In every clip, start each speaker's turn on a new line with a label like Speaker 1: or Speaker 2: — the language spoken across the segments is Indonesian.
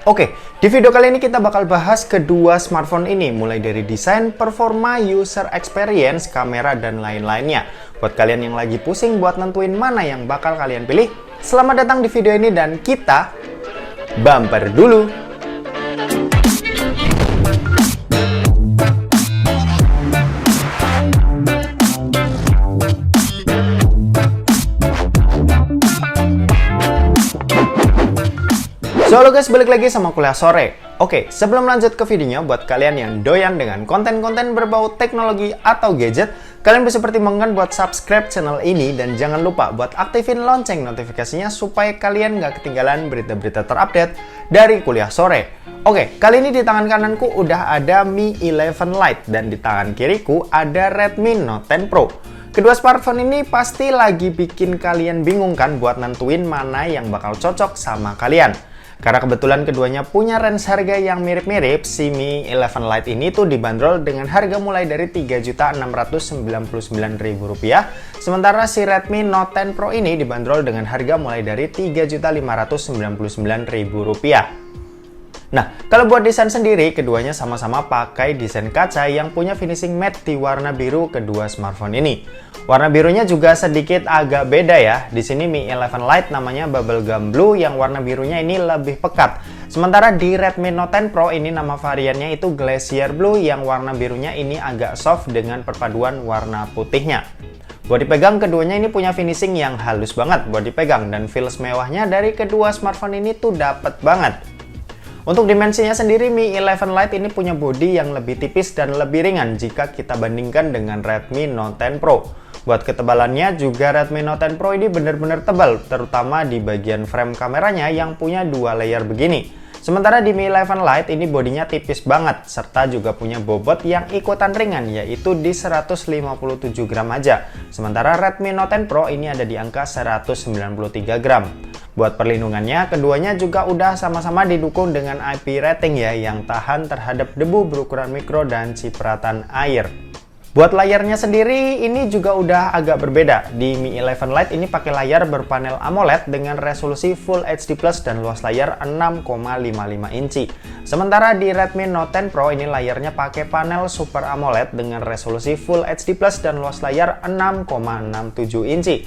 Speaker 1: Oke, di video kali ini kita bakal bahas kedua smartphone ini, mulai dari desain, performa, user experience, kamera, dan lain-lainnya. Buat kalian yang lagi pusing buat nentuin mana yang bakal kalian pilih, selamat datang di video ini dan kita bumper dulu. So, halo guys, balik lagi sama Kuliah Sore. Oke, sebelum lanjut ke videonya, buat kalian yang doyan dengan konten-konten berbau teknologi atau gadget, kalian bisa pertimbangkan buat subscribe channel ini dan jangan lupa buat aktifin lonceng notifikasinya supaya kalian nggak ketinggalan berita-berita terupdate dari Kuliah Sore. Oke, kali ini di tangan kananku udah ada Mi 11 Lite dan di tangan kiriku ada Redmi Note 10 Pro. Kedua smartphone ini pasti lagi bikin kalian bingung kan buat nentuin mana yang bakal cocok sama kalian. Karena kebetulan keduanya punya range harga yang mirip-mirip, si Mi 11 Lite ini tuh dibanderol dengan harga mulai dari Rp3.699.000, sementara si Redmi Note 10 Pro ini dibanderol dengan harga mulai dari Rp3.599.000. Nah, kalau buat desain sendiri, keduanya sama-sama pakai desain kaca yang punya finishing matte di warna biru kedua smartphone ini. Warna birunya juga sedikit agak beda ya. Di sini Mi 11 Lite namanya Bubblegum Blue yang warna birunya ini lebih pekat. Sementara di Redmi Note 10 Pro ini nama variannya itu Glacier Blue yang warna birunya ini agak soft dengan perpaduan warna putihnya. Buat dipegang, keduanya ini punya finishing yang halus banget buat dipegang dan feels mewahnya dari kedua smartphone ini tuh dapet banget. Untuk dimensinya sendiri, Mi 11 Lite ini punya bodi yang lebih tipis dan lebih ringan jika kita bandingkan dengan Redmi Note 10 Pro. Buat ketebalannya juga Redmi Note 10 Pro ini benar-benar tebal, terutama di bagian frame kameranya yang punya dua layer begini. Sementara di Mi 11 Lite ini bodinya tipis banget, serta juga punya bobot yang ikutan ringan, yaitu di 157 gram aja. Sementara Redmi Note 10 Pro ini ada di angka 193 gram. Buat perlindungannya, keduanya juga udah sama-sama didukung dengan IP rating ya, yang tahan terhadap debu berukuran mikro dan cipratan air. Buat layarnya sendiri, ini juga udah agak berbeda. Di Mi 11 Lite ini pakai layar berpanel AMOLED dengan resolusi Full HD Plus dan luas layar 6,55 inci. Sementara di Redmi Note 10 Pro ini layarnya pakai panel Super AMOLED dengan resolusi Full HD Plus dan luas layar 6,67 inci.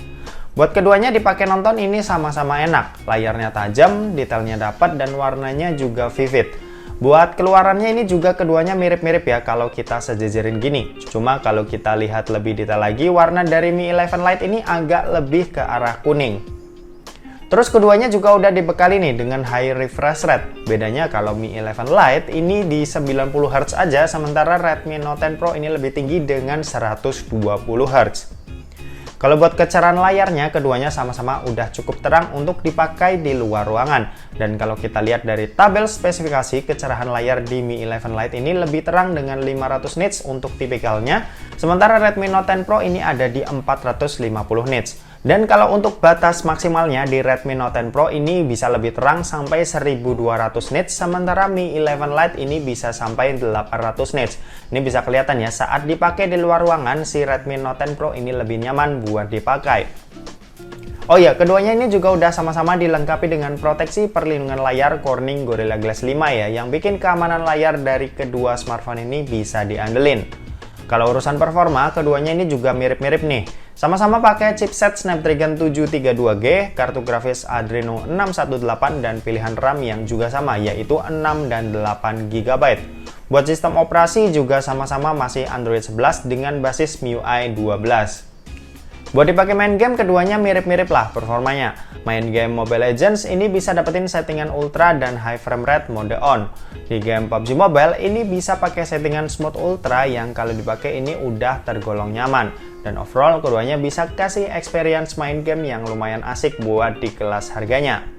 Speaker 1: Buat keduanya dipakai nonton ini sama-sama enak. Layarnya tajam, detailnya dapat, dan warnanya juga vivid. Buat keluarannya ini juga keduanya mirip-mirip ya kalau kita sejajarin gini. Cuma kalau kita lihat lebih detail lagi, warna dari Mi 11 Lite ini agak lebih ke arah kuning. Terus keduanya juga udah dibekali nih dengan high refresh rate. Bedanya kalau Mi 11 Lite ini di 90 Hz aja, sementara Redmi Note 10 Pro ini lebih tinggi dengan 120 Hz. Kalau buat kecerahan layarnya, keduanya sama-sama udah cukup terang untuk dipakai di luar ruangan. Dan kalau kita lihat dari tabel spesifikasi, kecerahan layar di Mi 11 Lite ini lebih terang dengan 500 nits untuk tipikalnya, sementara Redmi Note 10 Pro ini ada di 450 nits. Dan kalau untuk batas maksimalnya di Redmi Note 10 Pro ini bisa lebih terang sampai 1200 nits, sementara Mi 11 Lite ini bisa sampai 800 nits. Ini bisa kelihatan ya, saat dipakai di luar ruangan, si Redmi Note 10 Pro ini lebih nyaman buat dipakai. Oh ya, keduanya ini juga udah sama-sama dilengkapi dengan proteksi perlindungan layar Corning Gorilla Glass 5 ya, yang bikin keamanan layar dari kedua smartphone ini bisa diandelin. Kalau urusan performa, keduanya ini juga mirip-mirip nih. Sama-sama pakai chipset Snapdragon 732G, kartu grafis Adreno 618, dan pilihan RAM yang juga sama, yaitu 6 dan 8 GB. Buat sistem operasi juga sama-sama masih Android 11 dengan basis MIUI 12. Buat dipakai main game, keduanya mirip-mirip lah performanya. Main game Mobile Legends ini bisa dapetin settingan ultra dan high frame rate mode on. Di game PUBG Mobile ini bisa pakai settingan smooth ultra yang kalau dipakai ini udah tergolong nyaman. Dan overall keduanya bisa kasih experience main game yang lumayan asik buat di kelas harganya.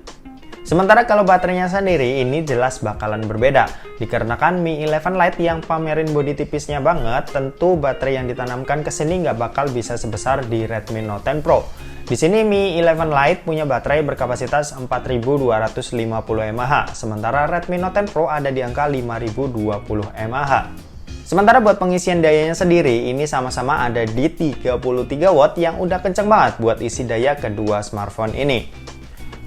Speaker 1: Sementara kalau baterainya sendiri ini jelas bakalan berbeda. Dikarenakan Mi 11 Lite yang pamerin bodi tipisnya banget, tentu baterai yang ditanamkan ke sini nggak bakal bisa sebesar di Redmi Note 10 Pro. Di sini Mi 11 Lite punya baterai berkapasitas 4250 mAh, sementara Redmi Note 10 Pro ada di angka 5020 mAh. Sementara buat pengisian dayanya sendiri, ini sama-sama ada di 33 watt yang udah kenceng banget buat isi daya kedua smartphone ini.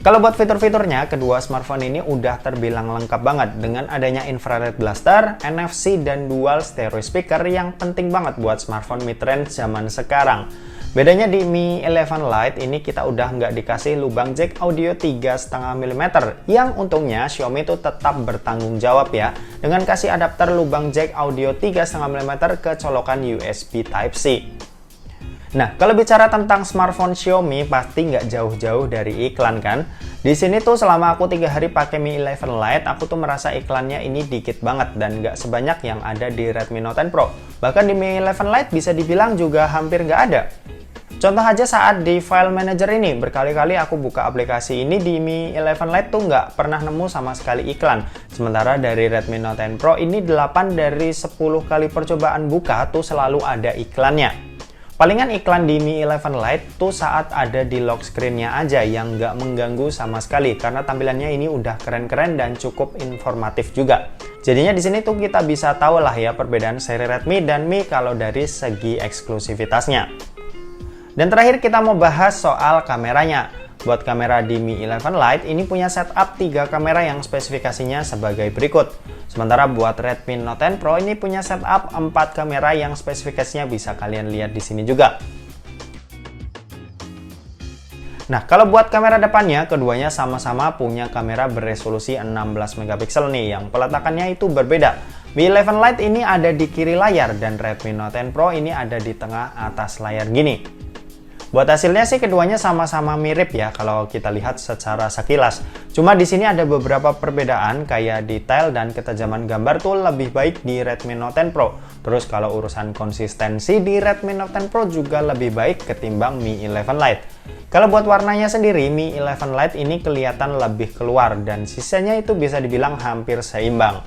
Speaker 1: Kalau buat fitur-fiturnya, kedua smartphone ini udah terbilang lengkap banget dengan adanya infrared blaster, NFC, dan dual stereo speaker yang penting banget buat smartphone mid-range zaman sekarang. Bedanya di Mi 11 Lite ini kita udah nggak dikasih lubang jack audio 3,5 mm yang untungnya Xiaomi itu tetap bertanggung jawab ya dengan kasih adapter lubang jack audio 3,5 mm ke colokan USB Type-C. Nah, kalau bicara tentang smartphone Xiaomi pasti nggak jauh-jauh dari iklan kan? Di sini tuh selama aku 3 hari pakai Mi 11 Lite, aku tuh merasa iklannya ini dikit banget dan nggak sebanyak yang ada di Redmi Note 10 Pro. Bahkan di Mi 11 Lite bisa dibilang juga hampir nggak ada. Contoh aja saat di File Manager ini, berkali-kali aku buka aplikasi ini di Mi 11 Lite tuh nggak pernah nemu sama sekali iklan. Sementara dari Redmi Note 10 Pro ini 8 dari 10 kali percobaan buka tuh selalu ada iklannya. Palingan iklan di Mi 11 Lite tuh saat ada di lock screen-nya aja yang nggak mengganggu sama sekali karena tampilannya ini udah keren-keren dan cukup informatif juga. Jadinya di sini tuh kita bisa tahu lah ya perbedaan seri Redmi dan Mi kalau dari segi eksklusivitasnya. Dan terakhir kita mau bahas soal kameranya. Buat kamera di Mi 11 Lite ini punya setup 3 kamera yang spesifikasinya sebagai berikut. Sementara buat Redmi Note 10 Pro ini punya setup 4 kamera yang spesifikasinya bisa kalian lihat di sini juga. Nah, kalau buat kamera depannya, keduanya sama-sama punya kamera beresolusi 16 megapiksel nih, yang peletakannya itu berbeda. Mi 11 Lite ini ada di kiri layar dan Redmi Note 10 Pro ini ada di tengah atas layar gini. Buat hasilnya sih keduanya sama-sama mirip ya kalau kita lihat secara sekilas. Cuma di sini ada beberapa perbedaan kayak detail dan ketajaman gambar tuh lebih baik di Redmi Note 10 Pro. Terus kalau urusan konsistensi di Redmi Note 10 Pro juga lebih baik ketimbang Mi 11 Lite. Kalau buat warnanya sendiri, Mi 11 Lite ini kelihatan lebih keluar dan sisanya itu bisa dibilang hampir seimbang.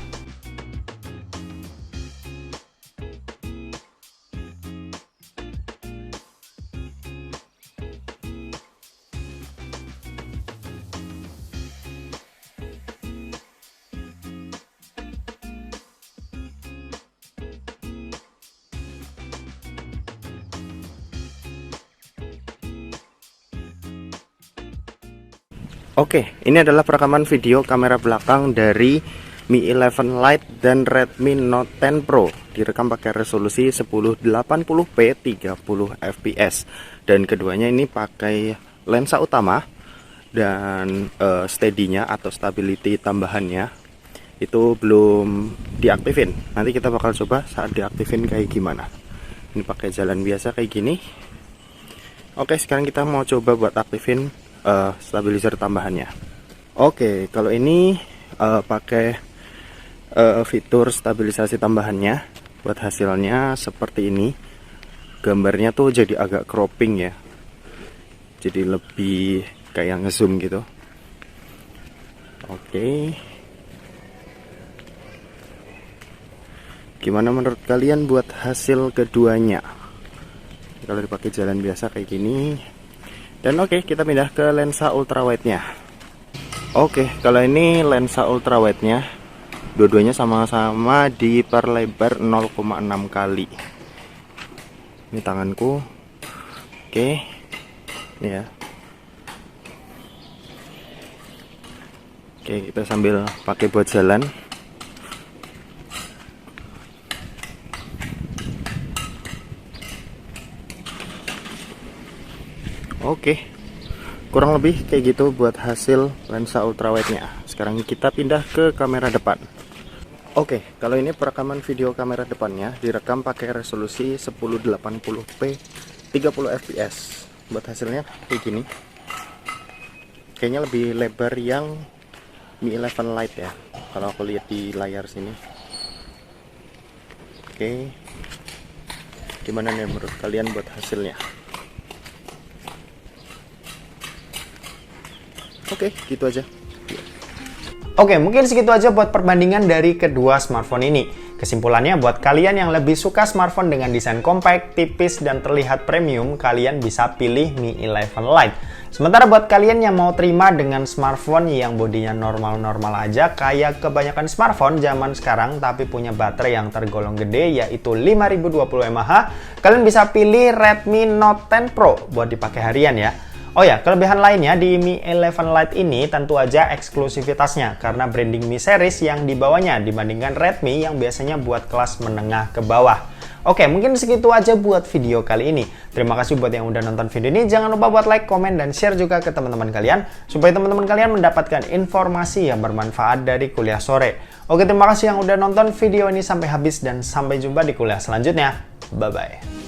Speaker 2: Oke, ini adalah perekaman video kamera belakang dari Mi 11 Lite dan Redmi Note 10 Pro. Direkam pakai resolusi 1080p 30 fps. Dan keduanya ini pakai lensa utama dan steady-nya atau stability tambahannya itu belum diaktifin. Nanti kita bakal coba saat diaktifin kayak gimana. Ini pakai jalan biasa kayak gini. Oke, sekarang kita mau coba buat aktifin stabilizer tambahannya. Oke, kalau ini pakai fitur stabilisasi tambahannya. Buat hasilnya seperti ini. Gambarnya tuh jadi agak cropping ya, jadi lebih kayak ngezoom gitu. Oke, gimana menurut kalian buat hasil keduanya kalau dipakai jalan biasa kayak gini? Dan oke, kita pindah ke lensa ultrawide-nya. Oke, kalau ini lensa ultrawide-nya, dua-duanya sama-sama diperlebar 0,6 kali. Ini tanganku. Oke. Ini ya. Oke, kita sambil pakai buat jalan. Oke, kurang lebih kayak gitu buat hasil lensa ultrawide-nya. Sekarang kita pindah ke kamera depan. Oke, kalau ini perekaman video kamera depannya direkam pakai resolusi 1080p 30 fps. Buat hasilnya kayak gini. Kayaknya lebih lebar yang Mi 11 Lite ya, kalau aku lihat di layar sini. Oke, gimana nih menurut kalian buat hasilnya? Oke, gitu aja.
Speaker 1: Oke, mungkin segitu aja buat perbandingan dari kedua smartphone ini. Kesimpulannya, buat kalian yang lebih suka smartphone dengan desain compact, tipis, dan terlihat premium, kalian bisa pilih Mi 11 Lite. Sementara buat kalian yang mau terima dengan smartphone yang bodinya normal-normal aja, kayak kebanyakan smartphone zaman sekarang tapi punya baterai yang tergolong gede, yaitu 5020 mAh, kalian bisa pilih Redmi Note 10 Pro buat dipakai harian ya. Oh ya, kelebihan lainnya di Mi 11 Lite ini tentu aja eksklusivitasnya karena branding Mi series yang dibawanya dibandingkan Redmi yang biasanya buat kelas menengah ke bawah. Oke, mungkin segitu aja buat video kali ini. Terima kasih buat yang udah nonton video ini. Jangan lupa buat like, komen, dan share juga ke teman-teman kalian supaya teman-teman kalian mendapatkan informasi yang bermanfaat dari kuliah sore. Oke, terima kasih yang udah nonton video ini sampai habis dan sampai jumpa di kuliah selanjutnya. Bye-bye.